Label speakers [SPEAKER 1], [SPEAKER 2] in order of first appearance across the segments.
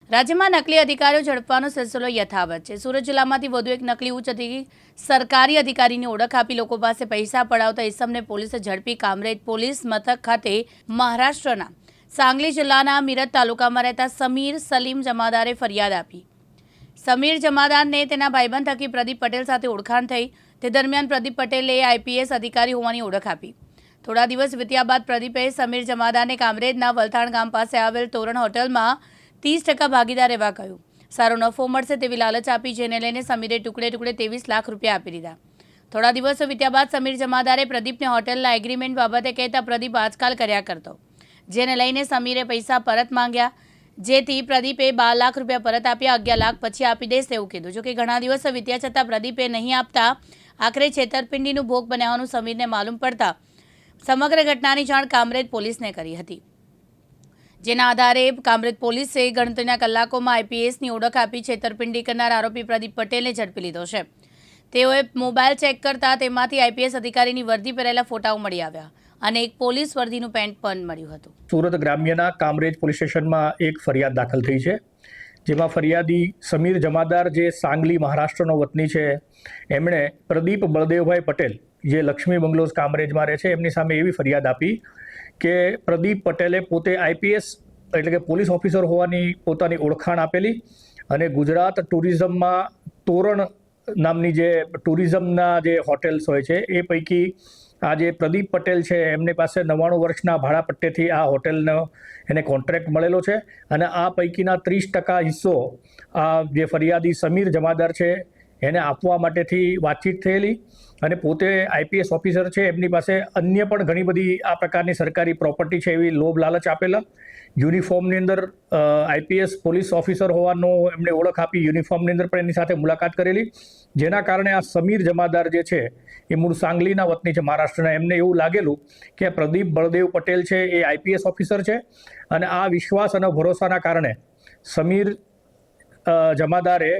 [SPEAKER 1] રાજ્યમાં નકલી અધિકારીઓ ઝડપવાનો સિલસિલો યથાવત છે। સુરત જિલ્લામાંથી વધુ એક નકલી ઉચ્ચ સરકારી અધિકારીની ઓળખ આપી લોકો પાસે પૈસા પડાવતા ઇસમને પોલીસે ઝડપી કામરેજ પોલીસ મથક ખાતે મહારાષ્ટ્રના સાંગલી જિલ્લાના મીરજ તાલુકામાં રહેતા સમીર સલીમ જમાદારે ફરિયાદ આપી। સમીર જમાદારને તેના ભાઈબંધ થકી પ્રદીપ પટેલ સાથે ઓળખાણ થઈ। તે દરમિયાન પ્રદીપ પટેલે આઈપીએસ અધિકારી હોવાની ઓળખ આપી। થોડા દિવસ વીત્યા બાદ પ્રદીપે સમીર જમાદારને કામરેજના વલથાણ ગામ પાસે આવેલ તોરણ હોટલમાં 30% ભાગીદાર રહેવા કહ્યું। સારો નફો મળશે તેવી લાલચ આપી, જેને લઈને સમીરે ટુકડે ટુકડે 23 લાખ રૂપિયા આપી દીધા। થોડા દિવસો વીત્યા બાદ સમીર જમાદારે પ્રદીપને હોટલના એગ્રીમેન્ટ બાબતે કહેતા પ્રદીપ આજકાલ કર્યા કરતો, જેને લઈને સમીરે પૈસા પરત માંગ્યા, જેથી પ્રદીપે 12 લાખ રૂપિયા પરત આપ્યા। 11 લાખ પછી આપી દઈશ તેવું કીધું। જોકે ઘણા દિવસો વીત્યા છતાં પ્રદીપે નહીં આપતા આખરે છેતરપિંડીનો ભોગ બન્યા હોવાનું સમીરને માલુમ પડતા સમગ્ર ઘટનાની જાણ કામરેજ પોલીસને કરી હતી, જેના આધારે કામરેજ પોલીસે ગણતરીના કલાકોમાં આઈપીએસની ઓળખ આપી છેતરપિંડી કરનાર આરોપી પ્રદીપ પટેલને ઝડપી લીધો છે। તેઓએ મોબાઈલ ચેક કરતા તેમાંથી આઈપીએસ અધિકારીની વર્દી પહેરેલા ફોટાઓ મળી આવ્યા અને એક પોલીસ વર્દીનું પેન્ટ પણ મળ્યું હતું।
[SPEAKER 2] સુરત ગ્રામ્યના કામરેજ પોલીસ સ્ટેશનમાં એક ફરિયાદ દાખલ થઈ છે, જેમાં ફરિયાદી સમીર જમાદાર જે સાંગલી મહારાષ્ટ્રનો વતની છે, એમણે પ્રદીપ બળદેવભાઈ પટેલ જે લક્ષ્મી બંગલોઝ કામરેજમાં રહે છે, એમની સામે એવી ફરિયાદ આપી કે પ્રદીપ પટેલે પોતે આઈપીએસ એટલે કે પોલીસ ઓફિસર હોવાની પોતાની ઓળખાણ આપેલી અને ગુજરાત ટુરિઝમમાં તોરણ નામની જે ટુરિઝમના જે હોટેલ્સ હોય છે એ પૈકી આ જે પ્રદીપ પટેલ છે એમની પાસે 99 વર્ષના ભાડા પટ્ટેથી આ હોટેલનો એને કોન્ટ્રાક્ટ મળેલો છે અને આ પૈકીના 30% હિસ્સો આ જે ફરિયાદી સમીર જમાદાર છે એને આપવા માટેથી વાતચીત થયેલી અને પોતે આઈપીએસ ઓફિસર છે, એમની પાસે અન્ય પણ ઘણી બધી આ પ્રકારની સરકારી પ્રોપર્ટી છે એવી લોભ લાલચ આપેલા। યુનિફોર્મની અંદર આઈપીએસ પોલીસ ઓફિસર હોવાનો એમણે ઓળખ આપી, યુનિફોર્મની અંદર પણ એની સાથે મુલાકાત કરેલી, જેના કારણે આ સમીર જમાદાર જે છે એ મૂળ સાંગલીના વતની છે મહારાષ્ટ્રના, એમને એવું લાગેલું કે પ્રદીપ બળદેવ પટેલ છે એ આઈપીએસ ઓફિસર છે અને આ વિશ્વાસ અને ભરોસાના કારણે સમીર જમાદારે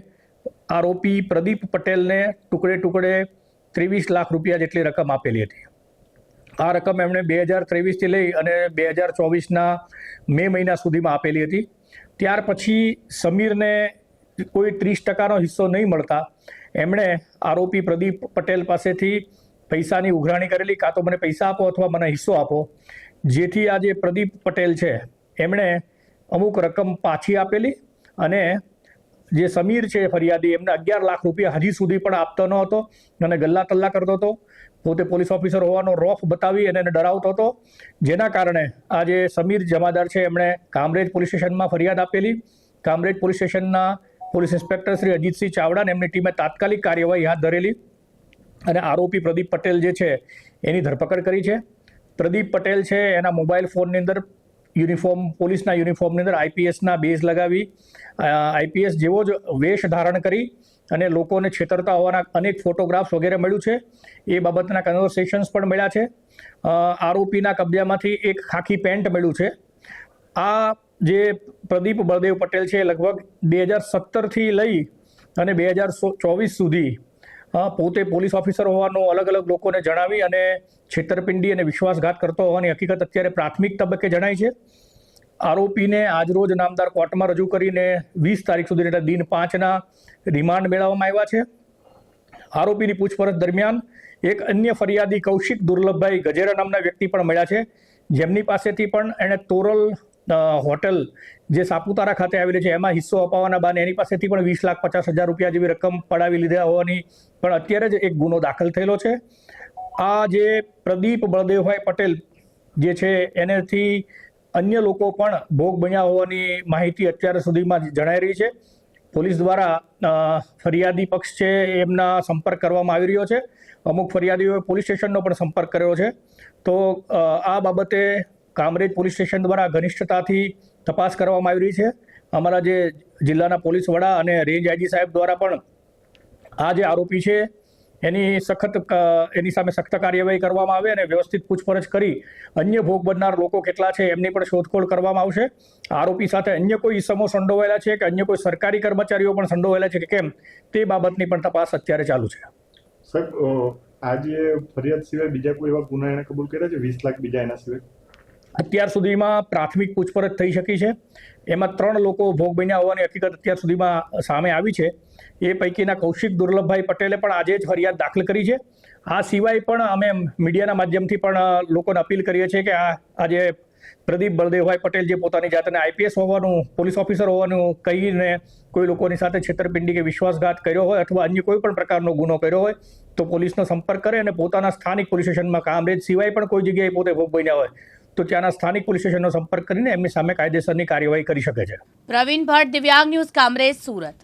[SPEAKER 2] આરોપી પ્રદીપ પટેલને ટુકડે ટુકડે 23 લાખ રૂપિયા જેટલી રકમ આપેલી હતી। આ રકમ એમણે 2023થી લઈ અને 2024ના મે મહિના સુધીમાં આપેલી હતી। ત્યાર પછી સમીરને કોઈ 30%નો હિસ્સો નહીં મળતા એમણે આરોપી પ્રદીપ પટેલ પાસેથી પૈસાની ઉઘરાણી કરેલી, કાં તો મને પૈસા આપો અથવા મને હિસ્સો આપો, જેથી આ જે પ્રદીપ પટેલ છે એમણે અમુક રકમ પાછી આપેલી અને જે સમીર છે ફરિયાદી એમને 11 લાખ રૂપિયા હજી સુધી પણ આપતો ન હતો અને ગલ્લા તલ્લા કરતો હતો, પોતે પોલીસ ઓફિસર હોવાનો રોફ બતાવી અને એને ડરાવતો હતો, જેના કારણે આ જે સમીર જમાદાર છે એમણે કામરેજ પોલીસ સ્ટેશનમાં ફરિયાદ આપેલી। કામરેજ પોલીસ સ્ટેશનના પોલીસ ઇન્સ્પેક્ટર શ્રી અજીતસિંહ ચાવડાને એમની ટીમે તાત્કાલિક કાર્યવાહી હાથ ધરેલી અને આરોપી પ્રદીપ પટેલ જે છે એની ધરપકડ કરી છે। પ્રદીપ પટેલ છે એના મોબાઈલ ફોનની અંદર યુનિફોર્મ પોલીસના યુનિફોર્મની અંદર આઈપીએસના બેઝ લગાવી આઈપીએસ જેવો જ વેશ ધારણ કરી અને લોકોને છેતરતા હોવાના અનેક ફોટોગ્રાફ્સ વગેરે મળ્યું છે। એ બાબતના કન્વર્સેશન્સ પણ મળ્યા છે। આરોપીના કબજામાંથી એક ખાખી પેન્ટ મળ્યું છે। આ જે પ્રદીપ બળદેવ પટેલ છે લગભગ 2017થી લઈ અને 2024 સુધી પોતે પોલીસ ઓફિસર હોવાનું અલગ અલગ લોકોને જણાવી અને છેતરપિંડી અને વિશ્વાસઘાત કરતો હોવાની હકીકત અત્યારે પ્રાથમિક તબક્કે જણાય છે। આરોપીને આજરોજ નામદાર કોર્ટમાં રજૂ કરીને 20 તારીખ સુધી એટલે દિન 5ના રિમાન્ડ મેળવવામાં આવ્યા છે। આરોપીની પૂછપરછ દરમિયાન એક અન્ય ફરિયાદી કૌશિક દુર્લભભાઈ ગજેરા નામના વ્યક્તિ પણ મળ્યા છે, જેમની પાસેથી પણ એણે તોરલ હોટલ જે સાપુતારા ખાતે આવેલી છે એમાં હિસ્સો અપાવવાના બહાને એની પાસેથી પણ 20,50,000 રૂપિયા જેવી રકમ પડાવી લીધા હોવાની પણ અત્યારે જ એક ગુનો દાખલ થયેલો છે। આ જે પ્રદીપ બળદેવભાઈ પટેલ જે છે એનાથી અન્ય લોકો પણ ભોગ બન્યા હોવાની માહિતી અત્યાર સુધીમાં જણાઈ રહી છે। પોલીસ દ્વારા ફરિયાદી પક્ષ છે એમના સંપર્ક કરવામાં આવી રહ્યો છે। અમુક ફરિયાદીઓએ પોલીસ સ્ટેશનનો પણ સંપર્ક કર્યો છે। તો આ બાબતે કામરેજ પોલીસ સ્ટેશન દ્વારા ઘનિષ્ઠતાથી તપાસ કરવામાં આવી રહી છે। અમારા જે જિલ્લાના પોલીસ વડા અને રેન્જ આઈજી સાહેબ દ્વારા પણ આ જે આરોપી છે એની સામે સખ્ત કાર્યવાહી કરવામાં આવે અને વ્યવસ્થિત પૂછપરછ કરી અન્ય ભોગ બનનાર લોકો કેટલા છે એમની પણ શોધખોળ કરવામાં આવશે। આરોપી સાથે અન્ય કોઈ ઇસમો સંડોવાયેલા છે કે અન્ય કોઈ સરકારી કર્મચારીઓ પણ સંડોવાયેલા છે કે કેમ તે બાબતની પણ તપાસ અત્યારે ચાલુ છે।
[SPEAKER 3] સાહેબ, આ જે ફરિયાદ સિવાય બીજા કોઈ એવા ગુના એને કબૂલ કર્યા છે 20 લાખ બીજા એના સિવાય?
[SPEAKER 2] અત્યાર સુધીમાં પ્રાથમિક પૂછપરછ થઈ શકી છે. એમાં 3 લોકો ભોગ બન્યા હોવાની હકીકત અત્યાર સુધીમાં સામે આવી છે. એ પૈકીના કૌશિક દુર્લભભાઈ પટેલે પણ આજે જ ફરિયાદ દાખલ કરી છે. આ સિવાય પણ અમે મીડિયાના માધ્યમથી પણ લોકોને અપીલ કરીએ છીએ કે આજે પ્રદીપ બળદેવભાઈ પટેલ જે પોતાની જાતને આઈપીએસ હોવાનું, પોલીસ ઓફિસર હોવાનું કહીને કોઈ લોકોની સાથે છેતરપિંડી કે વિશ્વાસઘાત કર્યો હોય અથવા અન્ય કોઈ પણ પ્રકારનો ગુનો કર્યો હોય તો પોલીસનો સંપર્ક કરે અને પોતાના સ્થાનિક પોલીસ સ્ટેશનમાં કામરેજ સિવાય પણ કોઈ જગ્યાએ પોતે ભોગ બન્યા હોય તો ત્યાંના સ્થાનિક પોલીસ સ્ટેશનનો સંપર્ક કરીને એમની સામે કાયદેસરની કાર્યવાહી કરી શકે છે.
[SPEAKER 1] પ્રવીણ ભટ્ટ, દિવ્યાંગ ન્યૂઝ, કામરેજ, સુરત.